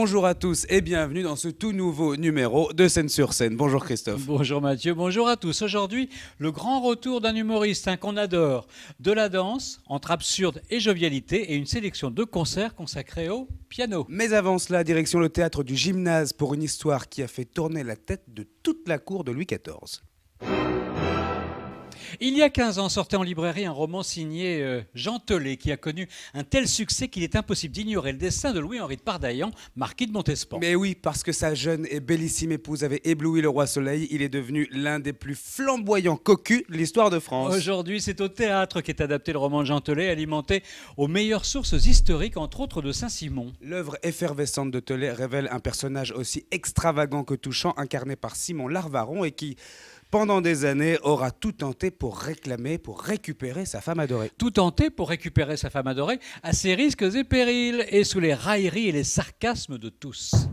Bonjour à tous et bienvenue dans ce tout nouveau numéro de Scène sur Scène. Bonjour Christophe. Bonjour Mathieu, bonjour à tous. Aujourd'hui, le grand retour d'un humoriste qu'on adore. De la danse, entre absurde et jovialité, et une sélection de concerts consacrés au piano. Mais avant cela, direction le théâtre du Gymnase pour une histoire qui a fait tourner la tête de toute la cour de Louis XIV. Il y a 15 ans, sortait en librairie un roman signé Jean Telet, qui a connu un tel succès qu'il est impossible d'ignorer le destin de Louis-Henri de Pardaillan, marquis de Montespan. Mais oui, parce que sa jeune et bellissime épouse avait ébloui le roi Soleil, il est devenu l'un des plus flamboyants cocus de l'histoire de France. Aujourd'hui, c'est au théâtre qu'est adapté le roman de Jean Telet, alimenté aux meilleures sources historiques, entre autres de Saint-Simon. L'œuvre effervescente de Telet révèle un personnage aussi extravagant que touchant, incarné par Simon Larvaron, et qui, pendant des années, aura tout tenté pour récupérer sa femme adorée. Tout tenté pour récupérer sa femme adorée, à ses risques et périls, et sous les railleries et les sarcasmes de tous.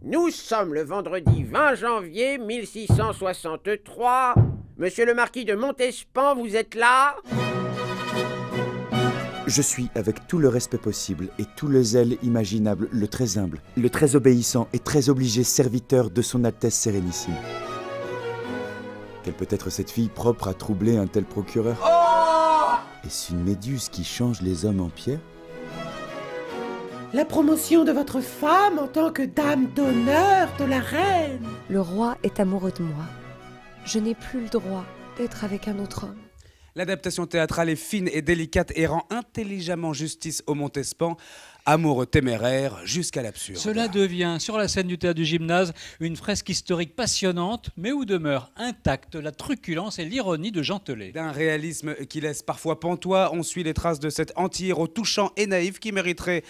Nous sommes le vendredi 20 janvier 1663. Monsieur le marquis de Montespan, vous êtes là? Je suis, avec tout le respect possible et tout le zèle imaginable, le très humble, le très obéissant et très obligé serviteur de son Altesse Sérénissime. Quelle peut être cette fille propre à troubler un tel procureur? Est-ce une méduse qui change les hommes en pierre? La promotion de votre femme en tant que dame d'honneur de la reine. Le roi est amoureux de moi. Je n'ai plus le droit d'être avec un autre homme. L'adaptation théâtrale est fine et délicate et rend intelligemment justice au Montespan, amoureux téméraire jusqu'à l'absurde. Cela devient, sur la scène du théâtre du Gymnase, une fresque historique passionnante, mais où demeure intacte la truculence et l'ironie de Jean Telet. D'un réalisme qui laisse parfois pantois, on suit les traces de cet anti-héros touchant et naïf qui mériterait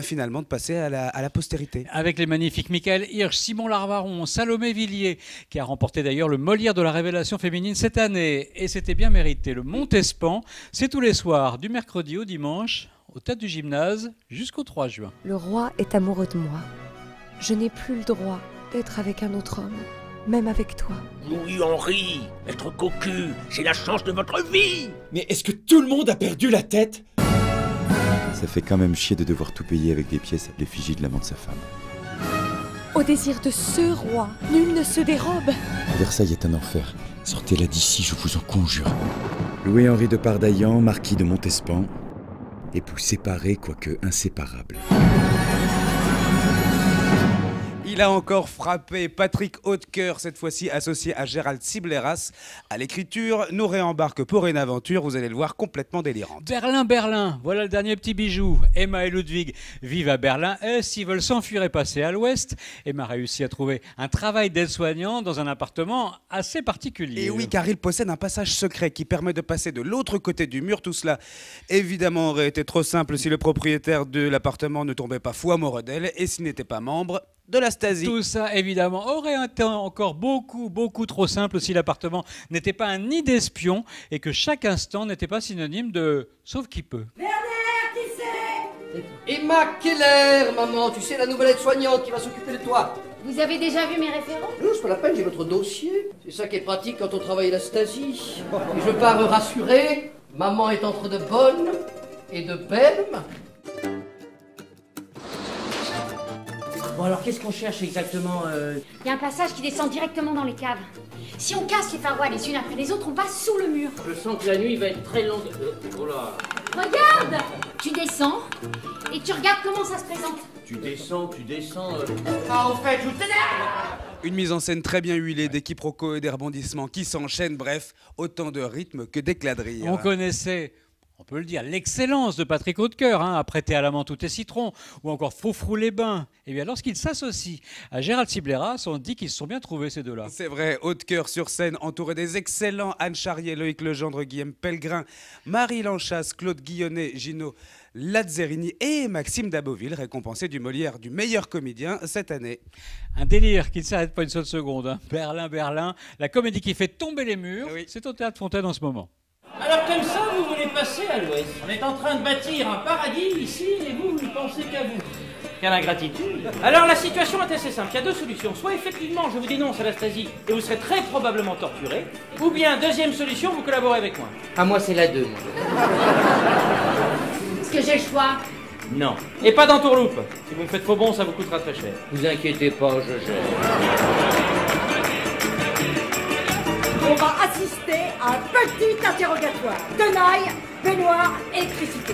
finalement de passer à la postérité. Avec les magnifiques Michael Hirsch, Simon Larvaron, Salomé Villiers, qui a remporté d'ailleurs le Molière de la révélation féminine cette année. Et c'était bien mérité. Le Montespan, c'est tous les soirs, du mercredi au dimanche, au théâtre du Gymnase, jusqu'au 3 juin. Le roi est amoureux de moi. Je n'ai plus le droit d'être avec un autre homme, même avec toi. Louis-Henri, être cocu, c'est la chance de votre vie. Mais est-ce que tout le monde a perdu la tête? Ça fait quand même chier de devoir tout payer avec des pièces à l'effigie de l'amant de sa femme. Au désir de ce roi, nul ne se dérobe. Versailles est un enfer. Sortez-la d'ici, je vous en conjure. Louis-Henri de Pardaillan, marquis de Montespan, époux séparé quoique inséparable. Il a encore frappé Patrick Hautecoeur, cette fois-ci associé à Gérald Sibleras. À l'écriture, nous réembarque pour une aventure, vous allez le voir, complètement délirante. Berlin, Berlin, voilà le dernier petit bijou. Emma et Ludwig vivent à Berlin-Est, ils veulent s'enfuir et passer à l'Ouest. Emma réussit à trouver un travail d'aide-soignant dans un appartement assez particulier. Et oui, car il possède un passage secret qui permet de passer de l'autre côté du mur. Tout cela, évidemment, aurait été trop simple si le propriétaire de l'appartement ne tombait pas fou amoureux d'elle et s'il n'était pas membre de la Stasi. Tout ça, évidemment, aurait été encore beaucoup trop simple si l'appartement n'était pas un nid d'espions et que chaque instant n'était pas synonyme de « sauf qui peut ». Emma Keller, maman, tu sais, la nouvelle aide-soignante qui va s'occuper de toi. Vous avez déjà vu mes référents? Non, c'est pas la peine, j'ai votre dossier. C'est ça qui est pratique quand on travaille à la Stasi. Et je pars rassurer, maman est entre de bonnes et de belles mains. Bon alors, qu'est-ce qu'on cherche exactement Il y a un passage qui descend directement dans les caves. Si on casse les parois les unes après les autres, on passe sous le mur. Je sens que la nuit va être très longue. Oh là. Regarde! Tu descends et tu regardes comment ça se présente. Tu descends. Ah, en fait, je t'énerve. Une mise en scène très bien huilée, des quiproquos et des rebondissements qui s'enchaînent, bref, autant de rythme que d'éclat de rire. On connaissait, on peut le dire, l'excellence de Patrick Hautecoeur, à prêter à l'amant tout est citron, ou encore Faux-Frou les bains. Et bien lorsqu'ils s'associent à Gérald Sibleras, on dit qu'ils se sont bien trouvés ces deux-là. C'est vrai, Hautecoeur sur scène, entouré des excellents Anne Charrier, Loïc Legendre, Guillaume Pellegrin, Marie Lanchasse, Claude Guillonnet, Gino Lazzarini et Maxime Daboville, récompensé du Molière du meilleur comédien cette année. Un délire qui ne s'arrête pas une seule seconde. Berlin, Berlin, la comédie qui fait tomber les murs, oui. C'est au Théâtre Fontaine en ce moment. Alors comme ça, vous voulez passer à l'ouest. On est en train de bâtir un paradis ici et vous ne pensez qu'à vous. Quelle ingratitude. Alors la situation est assez simple, il y a deux solutions. Soit effectivement je vous dénonce à la Stasi et vous serez très probablement torturé, ou bien deuxième solution, vous collaborez avec moi. Ah moi c'est la deux, moi. Est-ce que j'ai le choix? Non. Et pas d'entourloupe. Si vous me faites faux bon, ça vous coûtera très cher. Vous inquiétez pas, je gère. On va assister à un petit interrogatoire. Tenaille, baignoire, électricité.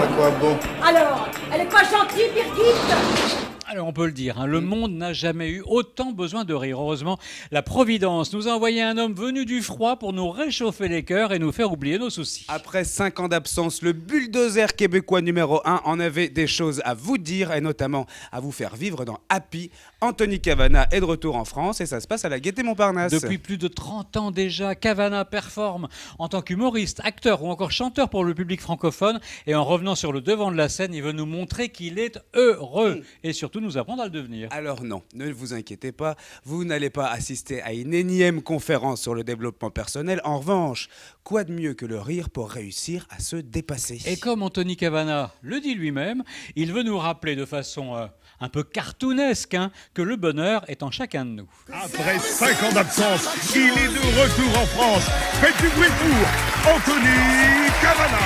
À quoi bon? Alors, elle est pas gentille, Birgit? Alors on peut le dire, hein, le monde n'a jamais eu autant besoin de rire. Heureusement, la Providence nous a envoyé un homme venu du froid pour nous réchauffer les cœurs et nous faire oublier nos soucis. Après 5 ans d'absence, le bulldozer québécois numéro 1 en avait des choses à vous dire et notamment à vous faire vivre dans Happy. Anthony Cavana est de retour en France et ça se passe à la Gaîté Montparnasse. Depuis plus de 30 ans déjà, Cavana performe en tant qu'humoriste, acteur ou encore chanteur pour le public francophone. Et en revenant sur le devant de la scène, il veut nous montrer qu'il est heureux et surtout nous apprendre à le devenir. Alors non, ne vous inquiétez pas, vous n'allez pas assister à une énième conférence sur le développement personnel. En revanche, quoi de mieux que le rire pour réussir à se dépasser? Et comme Anthony Cavana le dit lui-même, il veut nous rappeler de façon un peu cartoonesque que le bonheur est en chacun de nous. Après 5 ans d'absence, il est de retour en France. Faites du bruit pour Anthony Cavana.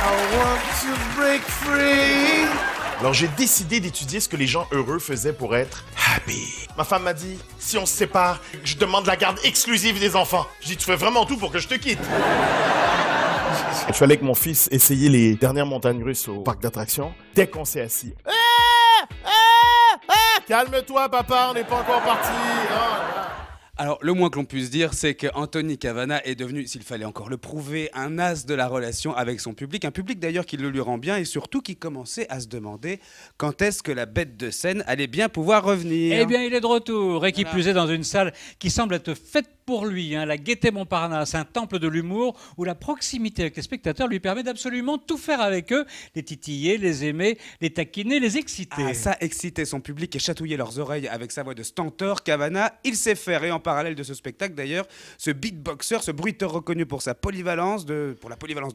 I want to break free. Alors j'ai décidé d'étudier ce que les gens heureux faisaient pour être happy. Ma femme m'a dit, si on se sépare, je demande la garde exclusive des enfants. Je dis, tu fais vraiment tout pour que je te quitte. Je suis allé avec mon fils essayer les dernières montagnes russes au parc d'attractions. Dès qu'on s'est assis, calme-toi papa, on n'est pas encore parti. Alors, le moins que l'on puisse dire, c'est qu'Anthony Cavana est devenu, s'il fallait encore le prouver, un as de la relation avec son public. Un public d'ailleurs qui le lui rend bien et surtout qui commençait à se demander quand est-ce que la bête de scène allait bien pouvoir revenir. Eh bien, il est de retour et qui plus est dans une salle qui semble être faite pour lui, la Gaîté Montparnasse, un temple de l'humour où la proximité avec les spectateurs lui permet d'absolument tout faire avec eux, les titiller, les aimer, les taquiner, les exciter. Ah, ça excitait son public et chatouillait leurs oreilles avec sa voix de stentor. Cavana, il sait faire. Et en parallèle de ce spectacle d'ailleurs, ce beatboxer, ce bruiteur reconnu pour la polyvalence de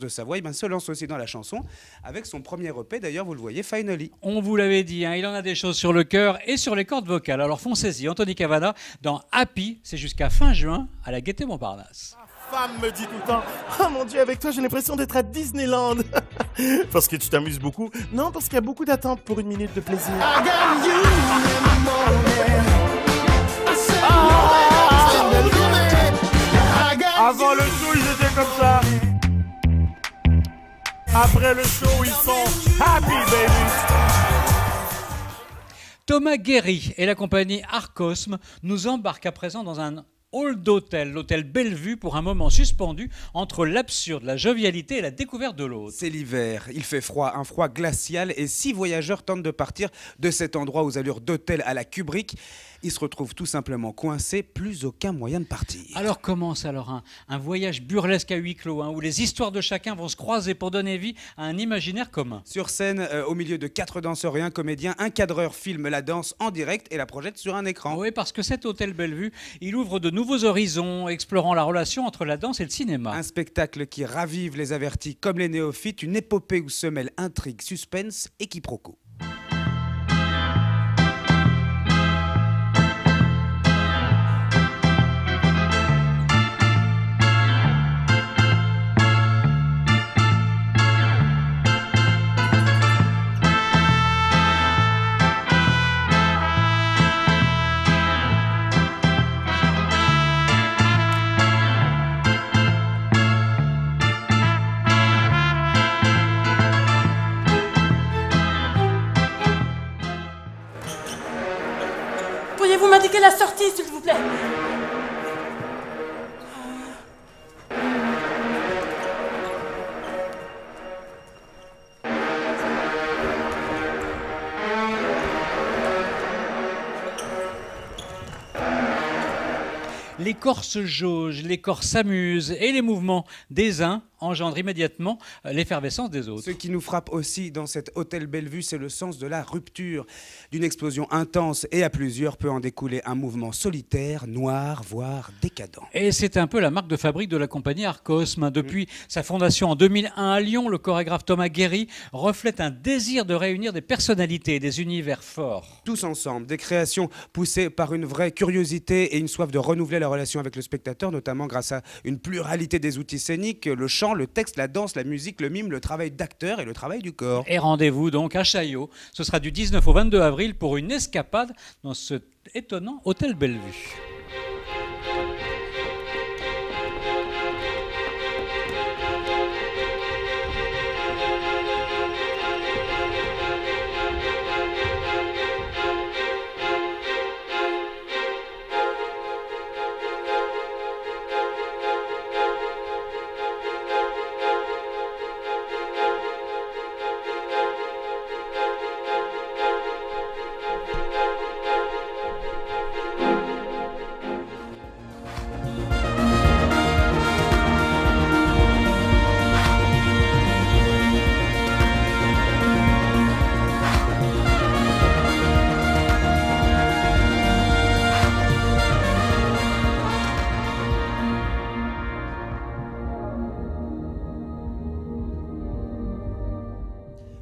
sa voix, se lance aussi dans la chanson avec son premier EP d'ailleurs, vous le voyez, Finally. On vous l'avait dit, il en a des choses sur le cœur et sur les cordes vocales. Alors foncez-y, Anthony Cavana dans Happy, c'est jusqu'à fin juin à la Gaîté Montparnasse. Ma femme me dit tout le temps, oh mon Dieu, avec toi j'ai l'impression d'être à Disneyland. Parce que tu t'amuses beaucoup? Non, parce qu'il y a beaucoup d'attentes pour une minute de plaisir. Avant le show, ils étaient comme ça. Après le show, ils sont happy, baby. Thomas Guéry et la compagnie Arcosme nous embarquent à présent dans un hall d'hôtel, l'hôtel Bellevue, pour un moment suspendu entre l'absurde, la jovialité et la découverte de l'autre. C'est l'hiver, il fait froid, un froid glacial, et 6 voyageurs tentent de partir de cet endroit aux allures d'hôtel à la Kubrick. Ils se retrouvent tout simplement coincés, plus aucun moyen de partir. Alors commence un voyage burlesque à huis clos, où les histoires de chacun vont se croiser pour donner vie à un imaginaire commun. Sur scène, au milieu de 4 danseurs et un comédien, un cadreur filme la danse en direct et la projette sur un écran. Oui, parce que cet hôtel Bellevue, il ouvre de nouveaux horizons, explorant la relation entre la danse et le cinéma. Un spectacle qui ravive les avertis comme les néophytes, une épopée où se mêlent intrigue, suspense et quiproquo. Pourriez-vous m'indiquer la sortie, s'il vous plaît? Les corps se jaugent, les corps s'amusent et les mouvements des uns engendrent immédiatement l'effervescence des autres. Ce qui nous frappe aussi dans cet hôtel Bellevue, c'est le sens de la rupture. D'une explosion intense et à plusieurs peut en découler un mouvement solitaire, noir, voire décadent. Et c'est un peu la marque de fabrique de la compagnie Arcosme. Depuis sa fondation en 2001 à Lyon, le chorégraphe Thomas Guéry reflète un désir de réunir des personnalités et des univers forts. Tous ensemble, des créations poussées par une vraie curiosité et une soif de renouveler la relation avec le spectateur, notamment grâce à une pluralité des outils scéniques, le chant, chant, le texte, la danse, la musique, le mime, le travail d'acteur et le travail du corps. Et rendez-vous donc à Chaillot. Ce sera du 19 au 22 avril pour une escapade dans ce étonnant hôtel Bellevue.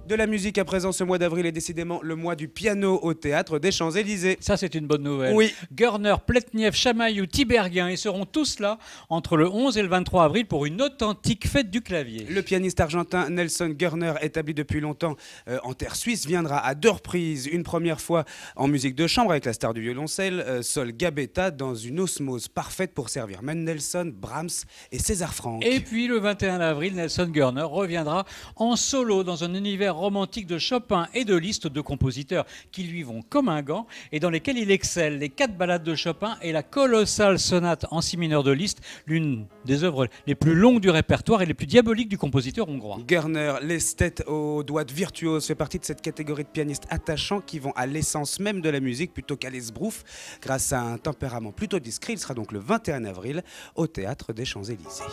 De la musique à présent, ce mois d'avril est décidément le mois du piano au théâtre des Champs-Élysées. Ça, c'est une bonne nouvelle. Oui. Görner, Pletniev, Chamaillou, Tiberghien, ils seront tous là entre le 11 et le 23 avril pour une authentique fête du clavier. Le pianiste argentin Nelson Görner, établi depuis longtemps en terre suisse, viendra à 2 reprises. Une première fois en musique de chambre avec la star du violoncelle, Sol Gabetta, dans une osmose parfaite pour servir Mendelssohn, Brahms et César Franck. Et puis le 21 avril, Nelson Görner reviendra en solo dans un univers romantique de Chopin et de listes de compositeurs qui lui vont comme un gant et dans lesquels il excelle. Les 4 ballades de Chopin et la colossale sonate en si mineur de Liszt, l'une des œuvres les plus longues du répertoire et les plus diaboliques du compositeur hongrois. Görner, l'esthète aux doigts virtuoses, fait partie de cette catégorie de pianistes attachants qui vont à l'essence même de la musique plutôt qu'à l'esbrouf. Grâce à un tempérament plutôt discret, il sera donc le 21 avril au Théâtre des Champs-Élysées.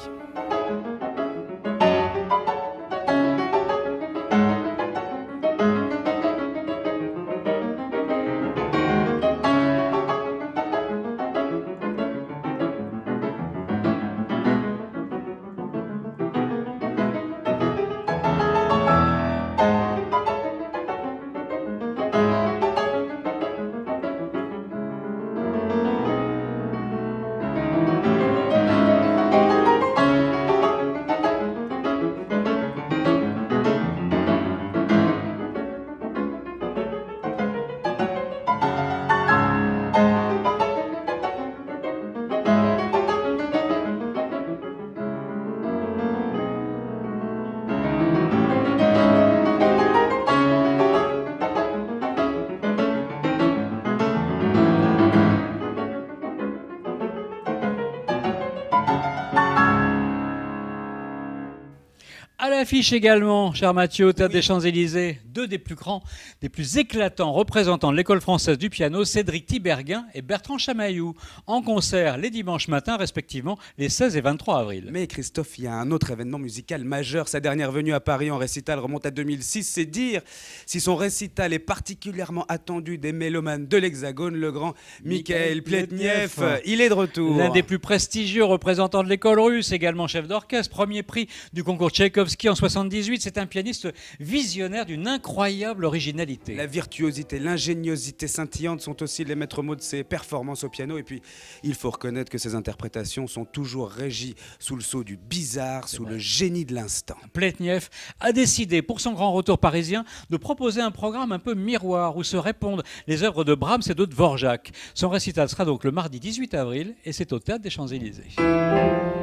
À l'affiche également, cher Mathieu, au Théâtre des Champs-Élysées, 2 des plus grands, des plus éclatants représentants de l'école française du piano, Cédric Tiberghien et Bertrand Chamaillou, en concert les dimanches matins, respectivement les 16 et 23 avril. Mais Christophe, il y a un autre événement musical majeur. Sa dernière venue à Paris en récital remonte à 2006. C'est dire si son récital est particulièrement attendu des mélomanes de l'Hexagone, le grand Mikhail Pletniev. Il est de retour. L'un des plus prestigieux représentants de l'école russe, également chef d'orchestre, premier prix du concours Tchaïkovski en 78, c'est un pianiste visionnaire d'une incroyable originalité. La virtuosité, l'ingéniosité scintillante sont aussi les maîtres mots de ses performances au piano. Et puis, il faut reconnaître que ses interprétations sont toujours régies sous le sceau du bizarre, sous le génie de l'instant. Pletniev a décidé, pour son grand retour parisien, de proposer un programme un peu miroir où se répondent les œuvres de Brahms et de Dvorak. Son récital sera donc le mardi 18 avril et c'est au Théâtre des Champs-Élysées.